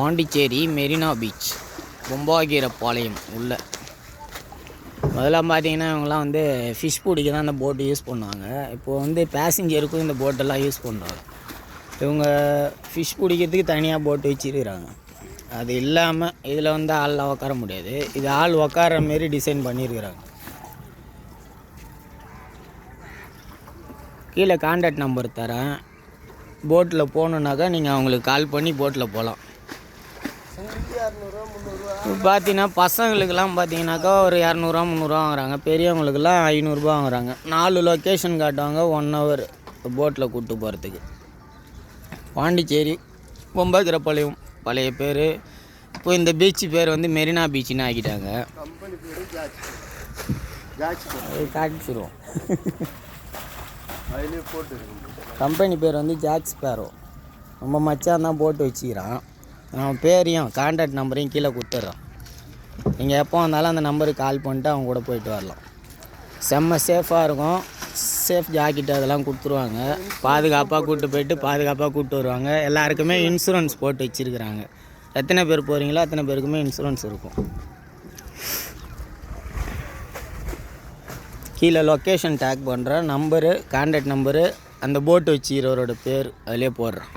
Pondicherry Marina beach பொம்பாகீரப்பாளையம் உள்ள முதல்ல பார்த்தீங்கன்னா இவங்கெல்லாம் வந்து ஃபிஷ் பிடிக்க தான் அந்த போட்டு யூஸ் பண்ணுவாங்க. இப்போது வந்து பேசஞ்சருக்கும் இந்த போட்டெல்லாம் யூஸ் பண்ணுறாங்க. இவங்க ஃபிஷ் பிடிக்கிறதுக்கு தனியாக போட்டு வச்சுருக்கிறாங்க. அது இல்லாமல் இதில் வந்து ஆள்லாம் உட்கார முடியாது. இது ஆள் உட்கார மாரி டிசைன் பண்ணியிருக்கிறாங்க. கீழே கான்டாக்ட் நம்பர் தரேன். போட்டில் போகணுன்னாக்கா நீங்கள் அவங்களுக்கு கால் பண்ணி போட்டில் போகலாம். பார்த்தீங்கன்னா பசங்களுக்கெல்லாம் பார்த்தீங்கன்னாக்கா ஒரு 200 300 வாங்குறாங்க. பெரியவங்களுக்கெல்லாம் 500 வாங்குறாங்க. 4 லொக்கேஷன் காட்டுவாங்க 1 ஹவர் போட்டில் கூப்பிட்டு போகிறதுக்கு. பாண்டிச்சேரி பொம்பாகீரப்பாளையம் பழைய பேர். இப்போ இந்த பீச்சு பேர் வந்து மெரினா பீச்சுன்னு ஆக்கிட்டாங்க. காட்டிச்சிருவோம். கம்பெனி பேர் வந்து ஜாக் ஸ்பேரோ. நம்ம மச்சான் தான் போட்டு வச்சுக்கிறான். அவன் பேரையும் கான்டாக்ட் நம்பரையும் கீழே கொடுத்துட்றான். நீங்கள் எப்போ வந்தாலும் அந்த நம்பருக்கு கால் பண்ணிட்டு அவங்க கூட போயிட்டு வரலாம். செம்ம சேஃபாக இருக்கும். சேஃப் ஜாக்கெட்டு அதெல்லாம் கொடுத்துருவாங்க. பாதுகாப்பாக கூப்பிட்டு போயிட்டு பாதுகாப்பாக கூப்பிட்டு வருவாங்க. எல்லாருக்குமே இன்சூரன்ஸ் போட்டு வச்சுருக்குறாங்க. எத்தனை பேர் போகிறீங்களோ அத்தனை பேருக்குமே இன்சூரன்ஸ் இருக்கும். கீழே லொக்கேஷன் டேக் பண்ணுறேன். நம்பரு, கான்டாக்ட் நம்பரு, அந்த போட்டு வச்சுக்கிறவரோட பேர் அதிலே போடுறேன்.